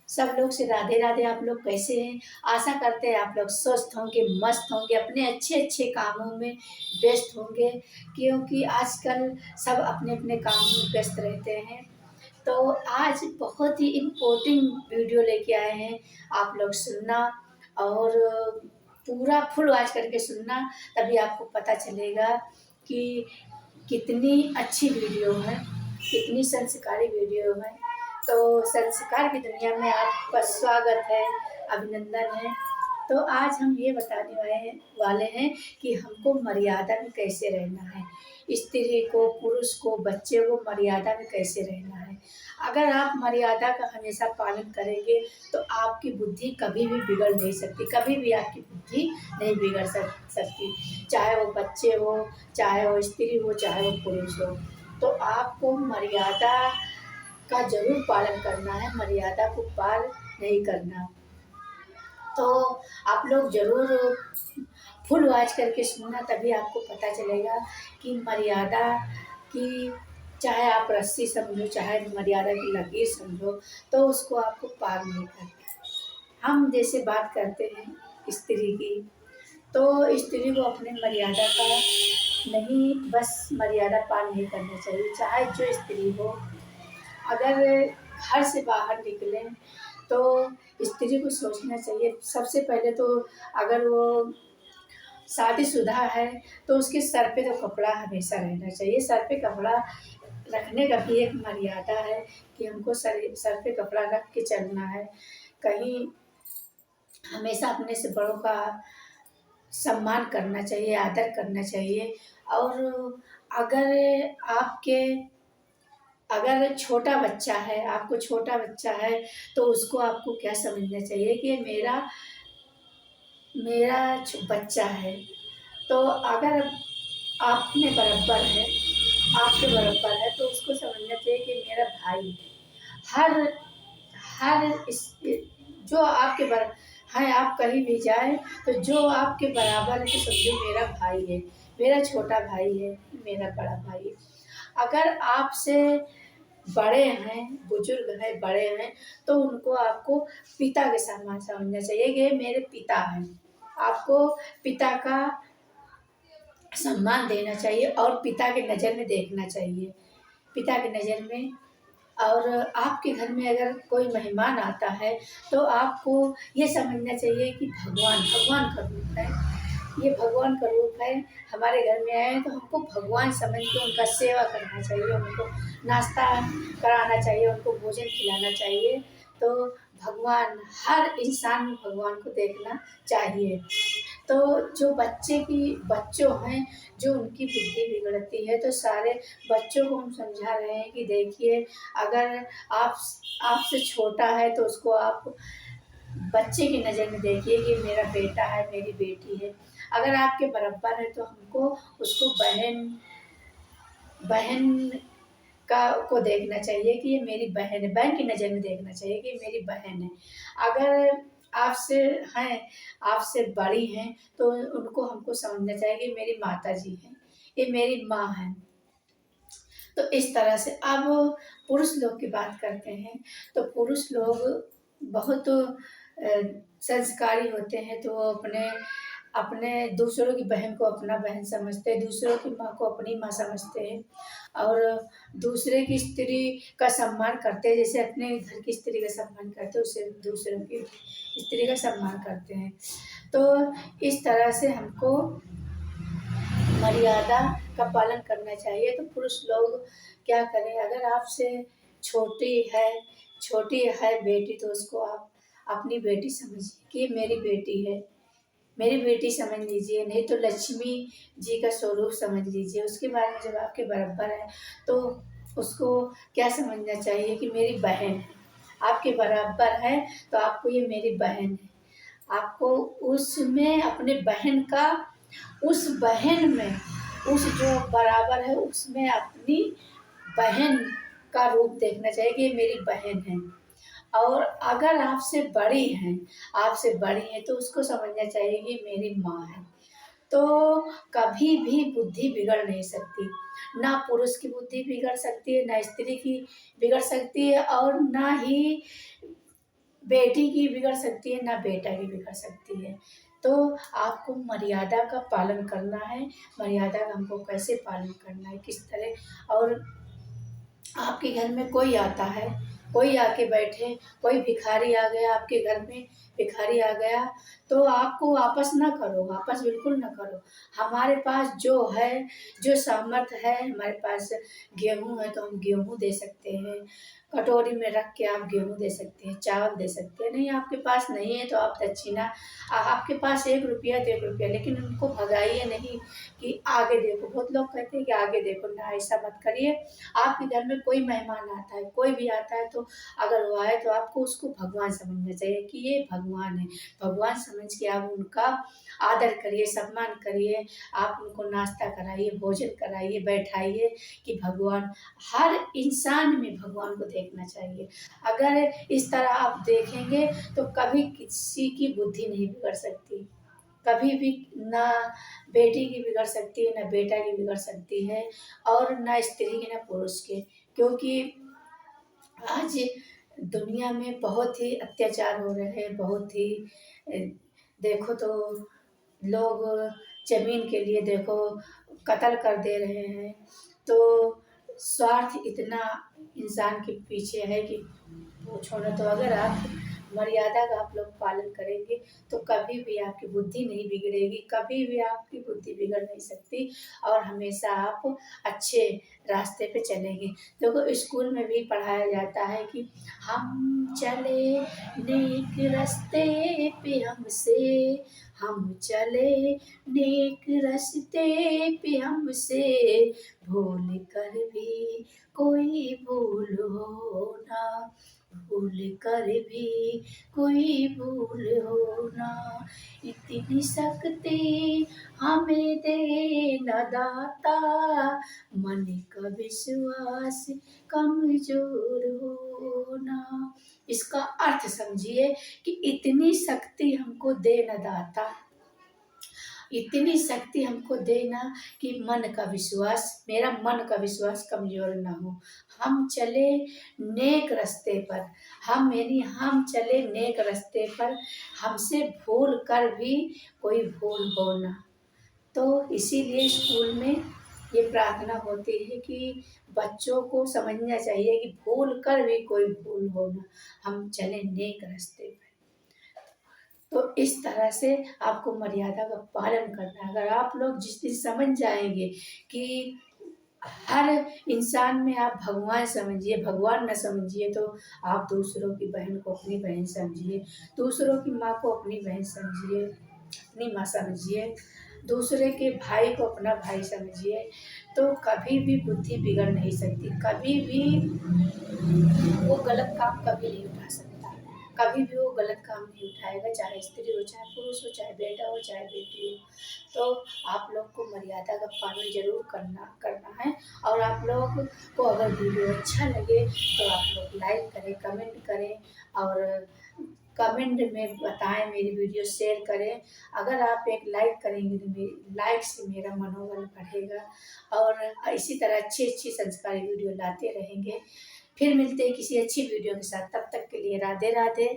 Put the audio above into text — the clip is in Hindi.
सब लोग से राधे राधे। आप लोग कैसे हैं? आशा करते हैं आप लोग स्वस्थ होंगे, मस्त होंगे, अपने अच्छे अच्छे कामों में व्यस्त होंगे, क्योंकि आजकल सब अपने अपने कामों में व्यस्त रहते हैं। तो आज बहुत ही इम्पोर्टेंट वीडियो लेके आए हैं, आप लोग सुनना और पूरा फुल वॉच करके सुनना, तभी आपको पता चलेगा कि कितनी अच्छी वीडियो है, कितनी संस्कारी वीडियो है। तो संस्कार की दुनिया में आपका स्वागत है, अभिनंदन है। तो आज हम ये बताने वाले हैं कि हमको मर्यादा में कैसे रहना है, स्त्री को, पुरुष को, बच्चे को मर्यादा में कैसे रहना है। अगर आप मर्यादा का हमेशा पालन करेंगे तो आपकी बुद्धि कभी भी बिगड़ नहीं सकती, कभी भी आपकी बुद्धि नहीं बिगड़ सकती, चाहे वो बच्चे हो, चाहे वो स्त्री हो, चाहे वो पुरुष हो। तो आपको मर्यादा का जरूर पालन करना है, मर्यादा को पार नहीं करना। तो आप लोग जरूर फुल वॉच करके सुनना, तभी आपको पता चलेगा कि मर्यादा की, चाहे आप रस्सी समझो, चाहे मर्यादा की लकीर समझो, तो उसको आपको पार नहीं करना। हम जैसे बात करते हैं स्त्री की, तो स्त्री को अपने मर्यादा का नहीं, बस मर्यादा पार नहीं करना चाहिए। चाहे जो स्त्री हो, अगर घर से बाहर निकलें तो स्त्री को सोचना चाहिए सबसे पहले तो, अगर वो शादीशुदा है तो उसके सर पे तो कपड़ा हमेशा रहना चाहिए। सर पे कपड़ा रखने का भी एक मर्यादा है कि हमको सर पे कपड़ा रख के चलना है। कहीं हमेशा अपने से बड़ों का सम्मान करना चाहिए, आदर करना चाहिए। और अगर आपके अगर छोटा बच्चा है, आपको छोटा बच्चा है, तो उसको आपको क्या समझना चाहिए कि मेरा मेरा बच्चा है। तो अगर आपने बराबर है, आपके बराबर है, तो उसको समझना चाहिए कि मेरा भाई है। हर हर इस जो आपके बराबर है, आप कहीं भी जाए तो जो आपके बराबर है तो समझो मेरा भाई है, मेरा छोटा भाई है, मेरा बड़ा भाई है। अगर आपसे बड़े हैं, बुजुर्ग हैं, बड़े हैं, तो उनको आपको पिता के समान समझना चाहिए कि ये मेरे पिता हैं। आपको पिता का सम्मान देना चाहिए और पिता की नज़र में देखना चाहिए, पिता की नज़र में। और आपके घर में अगर कोई मेहमान आता है तो आपको ये समझना चाहिए कि भगवान भगवान का रूप है, ये भगवान का रूप है, हमारे घर में आए हैं तो हमको भगवान समझ के उनका सेवा करना चाहिए, उनको नाश्ता कराना चाहिए, उनको भोजन खिलाना चाहिए। तो भगवान, हर इंसान में भगवान को देखना चाहिए। तो जो बच्चों हैं, जो उनकी बुद्धि बिगड़ती है, तो सारे बच्चों को हम समझा रहे हैं कि देखिए, अगर आप आपसे छोटा है तो उसको आप बच्चे की नज़र में देखिए कि मेरा बेटा है, मेरी बेटी है। अगर आपके बराबर है तो हमको उसको बहन बहन को देखना चाहिए कि ये मेरी बहन है, बहन की नज़र में देखना चाहिए कि मेरी बहन है। अगर आपसे हैं, आपसे बड़ी हैं, तो उनको हमको समझना चाहिए कि मेरी माताजी हैं, ये मेरी माँ है। तो इस तरह से अब पुरुष लोग की बात करते हैं, तो पुरुष लोग बहुत संस्कारी होते हैं। तो वो अपने अपने दूसरों की बहन को अपना बहन समझते हैं, दूसरों की माँ को अपनी माँ समझते हैं, और दूसरे की स्त्री का सम्मान करते हैं, जैसे अपने घर की स्त्री का सम्मान करते हैं, उससे दूसरों की स्त्री का सम्मान करते हैं। तो इस तरह से हमको मर्यादा का पालन करना चाहिए। तो पुरुष लोग क्या करें, अगर आपसे छोटी है बेटी, तो उसको आप अपनी बेटी समझिए कि मेरी बेटी है, मेरी बेटी समझ लीजिए, नहीं तो लक्ष्मी जी का स्वरूप समझ लीजिए। उसके बाद में जब आपके बराबर है तो उसको क्या समझना चाहिए कि मेरी बहन है, आपके बराबर है तो आपको ये मेरी बहन है। आपको उसमें अपने बहन का, उस बहन में, उस जो बराबर है उसमें अपनी बहन का रूप देखना चाहिए कि ये मेरी बहन है। और अगर आपसे बड़ी हैं तो उसको समझना चाहिए कि मेरी माँ है। तो कभी भी बुद्धि बिगड़ नहीं सकती, ना पुरुष की बुद्धि बिगड़ सकती है, ना स्त्री की बिगड़ सकती है, और ना ही बेटी की बिगड़ सकती है, ना बेटा की बिगड़ सकती है। तो आपको मर्यादा का पालन करना है, मर्यादा का हमको कैसे पालन करना है, किस तरह। और आपके घर में कोई आता है, कोई आके बैठे, कोई भिखारी आ गया आपके घर में, भिखारी आ गया, तो आपको वापस ना करो, वापस बिल्कुल ना करो। हमारे पास जो है, जो सामर्थ है, हमारे पास गेहूँ है तो हम गेहूँ दे सकते हैं, कटोरी में रख के आप गेहूँ दे सकते हैं, चावल दे सकते हैं। नहीं आपके पास नहीं है तो आप दक्षिणा, आपके पास 1 रुपया तो 1 रुपया, लेकिन उनको भगाइए नहीं कि आगे देखो। बहुत लोग कहते हैं कि आगे देखो, ना ऐसा मत करिए। आपके घर में कोई मेहमान आता है, कोई भी आता है, तो अगर वो आए तो आपको उसको भगवान समझना चाहिए कि ये भगवान है। भगवान समझ के आप उनका आदर करिए, सम्मान करिए, आप उनको नाश्ता कराइए, भोजन कराइए, बैठाइए कि भगवान, हर इंसान में भगवान को देखना चाहिए। अगर इस तरह आप देखेंगे तो कभी किसी की बुद्धि नहीं बिगड़ सकती, कभी भी ना बेटी की बिगड़ सकती है, ना बेटा की बिगड़ सकती है, और ना स्त्री की, ना पुरुष की। क्योंकि आज दुनिया में बहुत ही अत्याचार हो रहे हैं, बहुत ही देखो तो लोग ज़मीन के लिए देखो कत्ल कर दे रहे हैं। तो स्वार्थ इतना इंसान के पीछे है कि पूछो ना। तो अगर आप मर्यादा का आप लोग पालन करेंगे तो कभी भी आपकी बुद्धि नहीं बिगड़ेगी, कभी भी आपकी बुद्धि बिगड़ नहीं सकती, और हमेशा आप अच्छे रास्ते पे चलेंगे। देखो स्कूल में भी पढ़ाया जाता है कि हम चले नेक रास्ते पे हमसे, हम चले नेक रास्ते पे हमसे, भूल कर भी कोई भूल हो ना, भूल कर भी कोई भूल हो ना, इतनी शक्ति हमें दे न दाता, मन का विश्वास कमजोर हो ना। इसका अर्थ समझिए कि इतनी शक्ति हमको दे न दाता, इतनी शक्ति हमको देना कि मन का विश्वास, मेरा मन का विश्वास कमजोर ना हो। हम चले नेक रास्ते पर, हम चले नेक रास्ते पर, हमसे भूल कर भी कोई भूल हो ना। तो इसीलिए स्कूल में ये प्रार्थना होती है कि बच्चों को समझना चाहिए कि भूल कर भी कोई भूल हो ना, हम चले नेक रास्ते पर। तो इस तरह से आपको मर्यादा का पालन करना है। अगर आप लोग जिस दिन समझ जाएंगे कि हर इंसान में आप भगवान समझिए, भगवान न समझिए, तो आप दूसरों की बहन को अपनी बहन समझिए, दूसरों की माँ को अपनी बहन समझिए, अपनी माँ समझिए, दूसरे के भाई को अपना भाई समझिए, तो कभी भी बुद्धि बिगड़ नहीं सकती, कभी भी वो गलत काम कभी नहीं उठा सकता, कभी भी वो गलत काम नहीं उठाएगा, चाहे स्त्री हो, चाहे पुरुष हो, चाहे बेटा हो, चाहे बेटी हो। तो आप लोग को मर्यादा का पालन जरूर करना है। और आप लोग को अगर वीडियो अच्छा लगे तो आप लोग लाइक करें, कमेंट करें, और कमेंट में बताएं, मेरी वीडियो शेयर करें। अगर आप एक लाइक करेंगे तो मेरी लाइक से मेरा मनोबल बढ़ेगा, और इसी तरह अच्छी संस्कारी वीडियो लाते रहेंगे। फिर मिलते हैं किसी अच्छी वीडियो के साथ, तब तक के लिए राधे राधे।